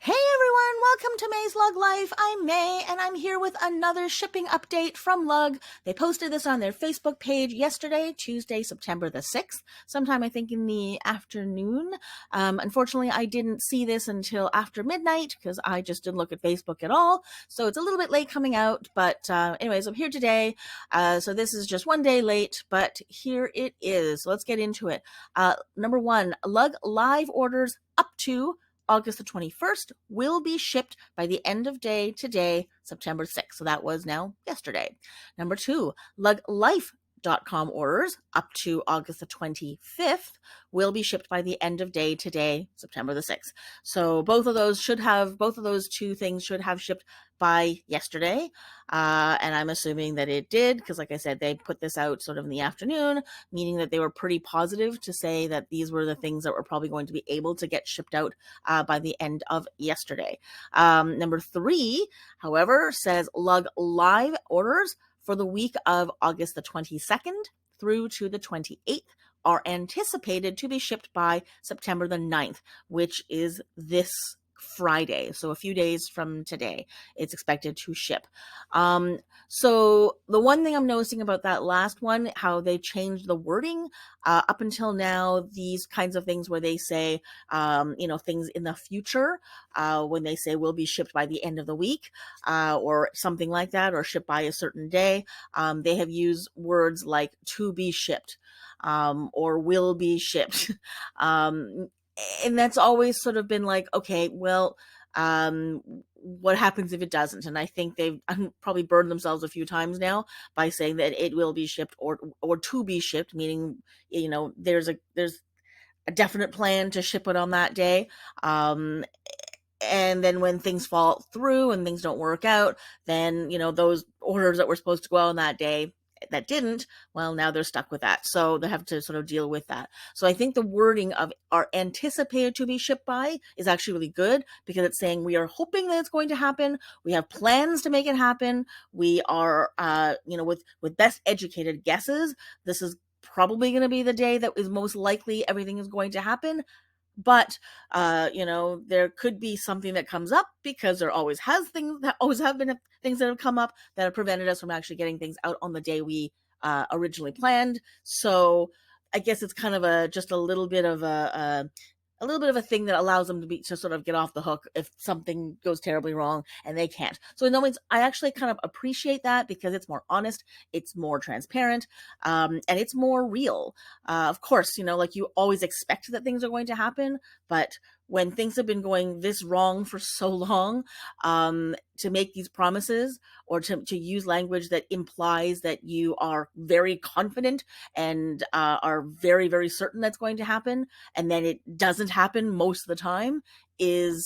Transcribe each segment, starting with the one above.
Hey everyone, welcome to May's Lug Life. I'm May, and I'm here with another shipping update from Lug. They posted this on their Facebook page yesterday, Tuesday, September the 6th, sometime I think in the afternoon. Unfortunately, I didn't see this until after midnight because I just didn't look at Facebook at all. So it's a little bit late coming out, but anyways, I'm here today. So this is just one day late, but here it is. So let's get into it. Number one, Lug Live orders up to August the 21st will be shipped by the end of day today, September 6th. So that was now yesterday. Number two, LugLife.com orders up to August the 25th will be shipped by the end of day today, September the 6th. So both of those two things should have shipped by yesterday. And I'm assuming that it did because, like I said, they put this out sort of in the afternoon, meaning that they were pretty positive to say that these were the things that were probably going to be able to get shipped out by the end of yesterday. Number three, however, says Lug Live orders for the week of August the 22nd through to the 28th are anticipated to be shipped by September the 9th, which is this Friday. So a few days from today, it's expected to ship. So the one thing I'm noticing about that last one, how they changed the wording up until now, these kinds of things where they say, things in the future, when they say will be shipped by the end of the week, or something like that, or shipped by a certain day, they have used words like to be shipped, or will be shipped. And that's always sort of been like, okay, well, what happens if it doesn't? And I think they've probably burned themselves a few times now by saying that it will be shipped or to be shipped, meaning there's a definite plan to ship it on that day. And then when things fall through and things don't work out, then those orders that were supposed to go out on that day that didn't, well, now they're stuck with that. So they have to sort of deal with that. So I think the wording of are anticipated to be shipped by is actually really good because it's saying we are hoping that it's going to happen. We have plans to make it happen. We are, with best educated guesses, this is probably going to be the day that is most likely everything is going to happen. But there could be something that comes up because there always have been things that have come up that have prevented us from actually getting things out on the day we originally planned. So I guess it's kind of just a little bit of a thing that allows them to sort of get off the hook if something goes terribly wrong and they can't. So in no means, I actually kind of appreciate that because it's more honest, it's more transparent, and it's more real. Of course, like you always expect that things are going to happen, but when things have been going this wrong for so long, to make these promises or to use language that implies that you are very confident and are very, very certain that's going to happen, and then it doesn't happen most of the time, it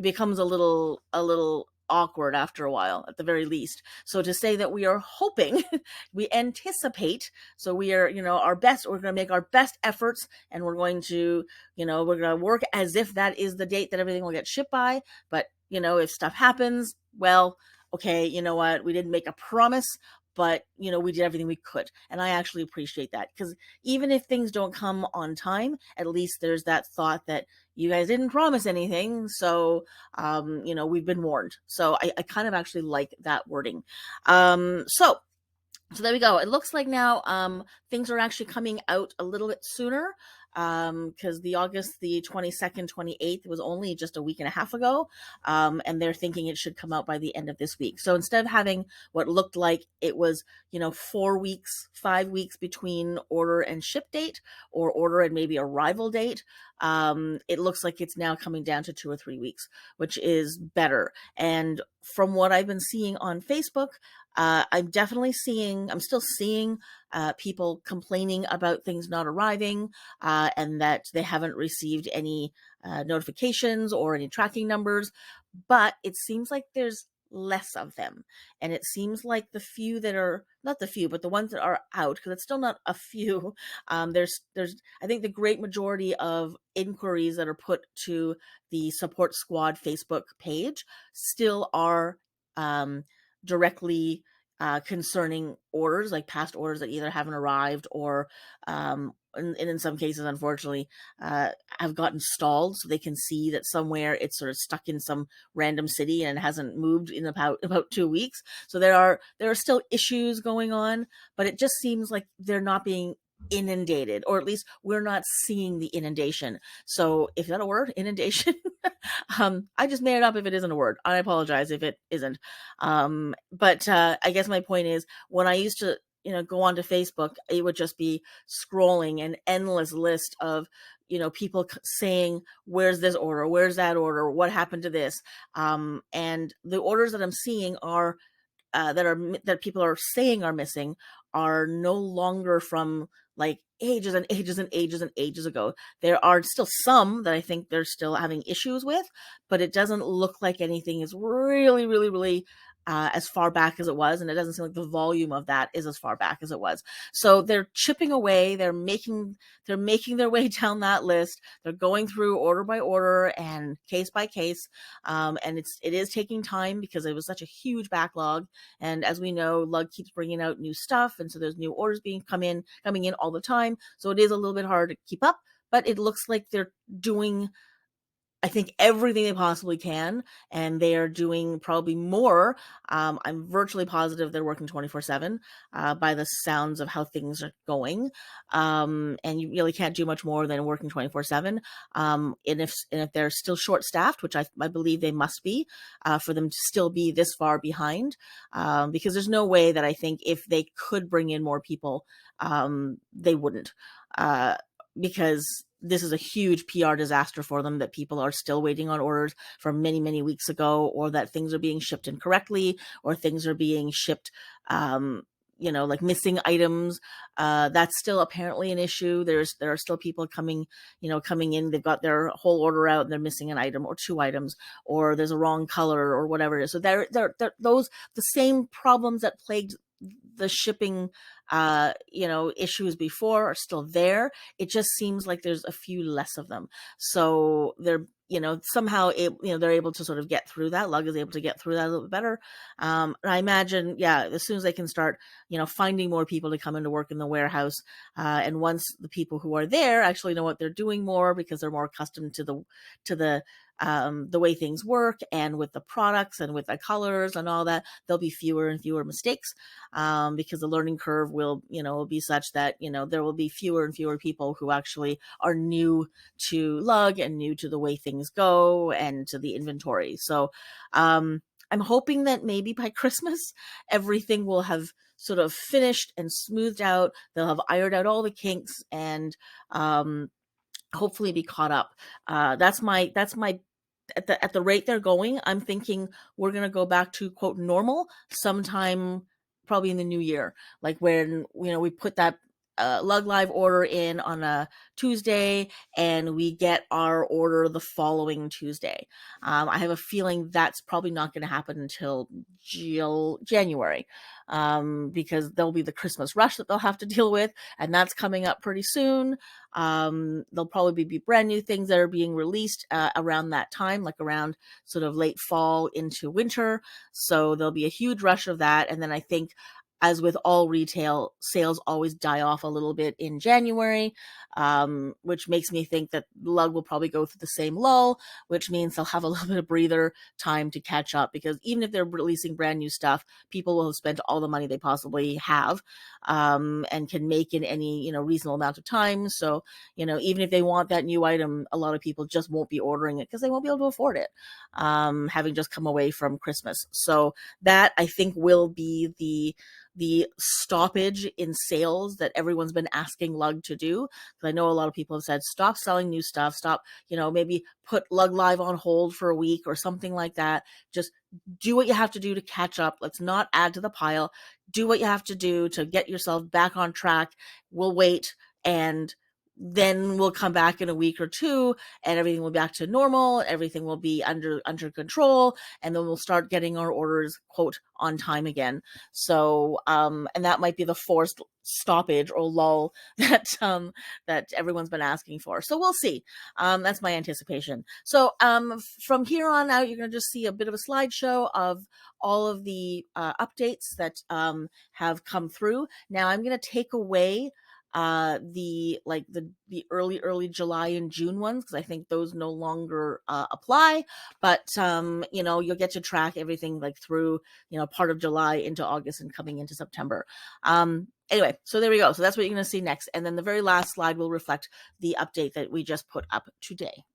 becomes a little awkward after a while, at the very least. So to say that we are hoping, we anticipate, so we are, our best, we're going to make our best efforts, and we're going to work as if that is the date that everything will get shipped by. But, if stuff happens, well, okay, you know what? We didn't make a promise, but, we did everything we could. And I actually appreciate that because even if things don't come on time, at least there's that thought that you guys didn't promise anything. So, we've been warned. So I kind of actually like that wording. So there we go. It looks like now things are actually coming out a little bit sooner because the August the 22nd, 28th was only just a week and a half ago, and they're thinking it should come out by the end of this week. So instead of having what looked like it was 4 weeks, 5 weeks between order and ship date, or order and maybe arrival date, it looks like it's now coming down to 2 or 3 weeks, which is better. And from what I've been seeing on Facebook, I'm still seeing people complaining about things not arriving, and that they haven't received any notifications or any tracking numbers. But it seems like there's less of them. And it seems like the few that are, not the few, but the ones that are out, because it's still not a few, there's, I think the great majority of inquiries that are put to the Support Squad Facebook page still are directly concerning orders, like past orders that either haven't arrived or, and in some cases, unfortunately, uh, have gotten stalled. So they can see that somewhere it's sort of stuck in some random city and hasn't moved in about 2 weeks. So there are still issues going on, but it just seems like they're not being inundated, or at least we're not seeing the inundation. So if that a word, inundation, I just made it up if it isn't a word. I apologize if it isn't. But I guess my point is, when I used to, go onto Facebook, it would just be scrolling an endless list of, people saying, "Where's this order? Where's that order? What happened to this?" And the orders that I'm seeing are that people are saying are missing are no longer from like ages and ages and ages and ages ago. There are still some that I think they're still having issues with, but it doesn't look like anything is really, really, really as far back as it was, and it doesn't seem like the volume of that is as far back as it was. So they're chipping away. They're making their way down that list. They're going through order by order and case by case, and it is taking time because it was such a huge backlog. And as we know, Lug keeps bringing out new stuff, and so there's new orders coming in all the time. So it is a little bit hard to keep up, but it looks like they're doing, I think, everything they possibly can, and they are doing probably more. I'm virtually positive they're working 24/7 by the sounds of how things are going. And you really can't do much more than working 24/7. And if they're still short staffed, which I believe they must be, for them to still be this far behind, because there's no way that I think if they could bring in more people, they wouldn't. Uh, because this is a huge PR disaster for them, that people are still waiting on orders from many, many weeks ago, or that things are being shipped incorrectly, or things are being shipped, like missing items. That's still apparently an issue. There are still people coming in. They've got their whole order out and they're missing an item or two items, or there's a wrong color or whatever it is. So those the same problems that plagued the shipping issues before are still there. It just seems like there's a few less of them. So they're, somehow they're able to sort of get through that. Lug is able to get through that a little bit better. And I imagine, yeah, as soon as they can start, finding more people to come into work in the warehouse, and once the people who are there actually know what they're doing more, because they're more accustomed to the way things work, and with the products and with the colors and all that, there'll be fewer and fewer mistakes, because the learning curve will be such that there will be fewer and fewer people who actually are new to Lug and new to the way things go and to the inventory. So I'm hoping that maybe by Christmas everything will have sort of finished and smoothed out. They'll have ironed out all the kinks, and hopefully be caught up. That's my at the rate they're going, I'm thinking we're going to go back to quote normal sometime probably in the new year. Like when we put that Lug Live order in on a Tuesday, and we get our order the following Tuesday. I have a feeling that's probably not going to happen until January, because there'll be the Christmas rush that they'll have to deal with, and that's coming up pretty soon. There'll probably be brand new things that are being released around that time, like around sort of late fall into winter. So there'll be a huge rush of that. And then I think, as with all retail, sales always die off a little bit in January, which makes me think that Lug will probably go through the same lull, which means they'll have a little bit of breather time to catch up, because even if they're releasing brand new stuff, people will have spent all the money they possibly have, and can make in any reasonable amount of time. So even if they want that new item, a lot of people just won't be ordering it because they won't be able to afford it, having just come away from Christmas. So that, I think, will be the stoppage in sales that everyone's been asking Lug to do. Because I know a lot of people have said, stop selling new stuff, stop, maybe put Lug Live on hold for a week or something like that. Just do what you have to do to catch up. Let's not add to the pile. Do what you have to do to get yourself back on track. We'll wait, and then we'll come back in a week or two and everything will be back to normal, everything will be under control, and then we'll start getting our orders, quote, on time again. So and that might be the forced stoppage or lull that everyone's been asking for. So we'll see. That's my anticipation. So from here on out, you're going to just see a bit of a slideshow of all of the updates that have come through. Now I'm going to take away the early July and June ones, because I think those no longer apply. But you'll get to track everything like through part of July into August and coming into September. Anyway, so there we go. So that's what you're going to see next, and then the very last slide will reflect the update that we just put up today.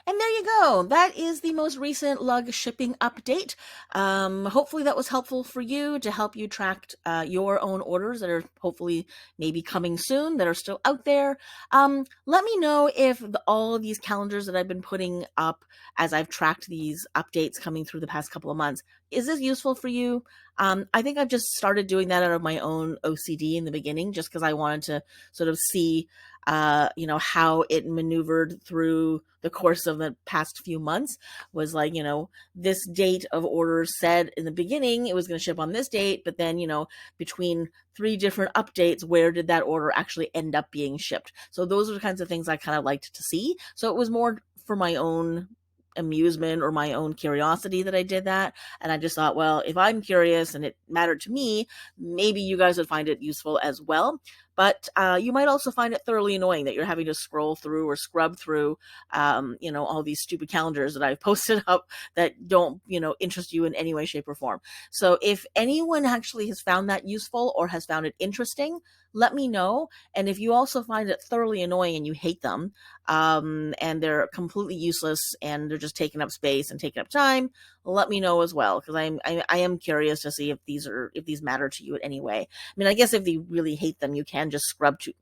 And there you go. That is the most recent lug shipping update. Hopefully that was helpful for you to help you track your own orders that are hopefully maybe coming soon, that are still out there. Let me know if all of these calendars that I've been putting up as I've tracked these updates coming through the past couple of months, is this useful for you? I think I've just started doing that out of my own OCD in the beginning, just because I wanted to sort of see how it maneuvered through the course of the past few months. Was like, this date of orders said in the beginning it was going to ship on this date, but then, between 3 different updates, where did that order actually end up being shipped? So those are the kinds of things I kind of liked to see. So it was more for my own amusement or my own curiosity that I did that. And I just thought, well, if I'm curious and it mattered to me, maybe you guys would find it useful as well. But you might also find it thoroughly annoying that you're having to scroll through or scrub through, all these stupid calendars that I've posted up that don't, interest you in any way, shape, or form. So if anyone actually has found that useful or has found it interesting, let me know. And if you also find it thoroughly annoying and you hate them, and they're completely useless and they're just taking up space and taking up time, let me know as well, because I am curious to see if these matter to you in any way. I mean, I guess if you really hate them, you can just scrub to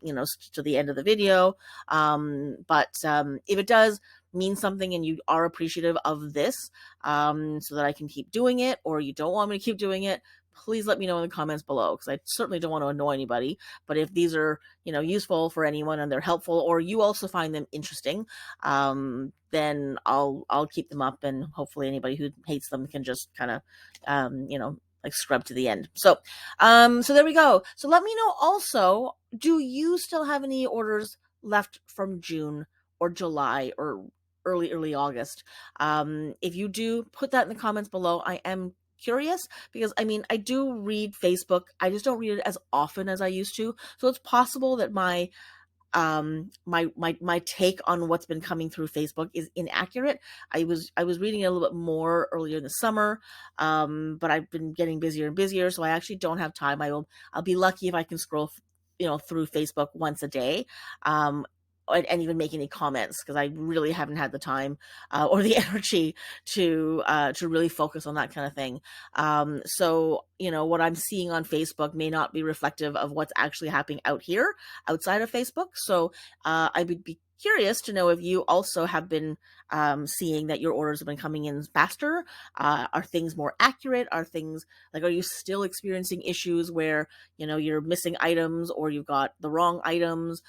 the end of the video. But if it does mean something and you are appreciative of this, so that I can keep doing it, or you don't want me to keep doing it, please let me know in the comments below, because I certainly don't want to annoy anybody. But if these are, useful for anyone and they're helpful, or you also find them interesting, then I'll keep them up, and hopefully anybody who hates them can just kind of, like scrub to the end. So there we go. So let me know also, do you still have any orders left from June or July or early August? If you do, put that in the comments below. I am curious, because I do read Facebook. I just don't read it as often as I used to. So it's possible that my take on what's been coming through Facebook is inaccurate. I was reading it a little bit more earlier in the summer, but I've been getting busier and busier, so I actually don't have time. I'll be lucky if I can scroll through Facebook once a day, and even make any comments, because I really haven't had the time or the energy to really focus on that kind of thing. So what I'm seeing on Facebook may not be reflective of what's actually happening out here outside of Facebook. So I would be curious to know if you also have been seeing that your orders have been coming in faster. Are things more accurate? Are you still experiencing issues where you're missing items, or you've got the wrong items?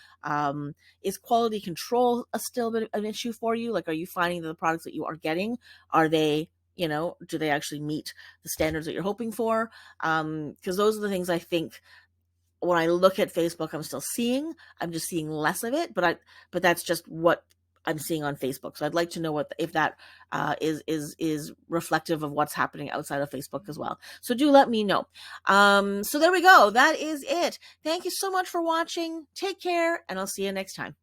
Is quality control still a bit of an issue for you? Like, are you finding that the products that you are getting, are they, do they actually meet the standards that you're hoping for? Because those are the things I think when I look at Facebook, I'm still seeing. I'm just seeing less of it, but that's just what I'm seeing on Facebook. So I'd like to know if that is reflective of what's happening outside of Facebook as well. So do let me know. So there we go. That is it. Thank you so much for watching. Take care, and I'll see you next time.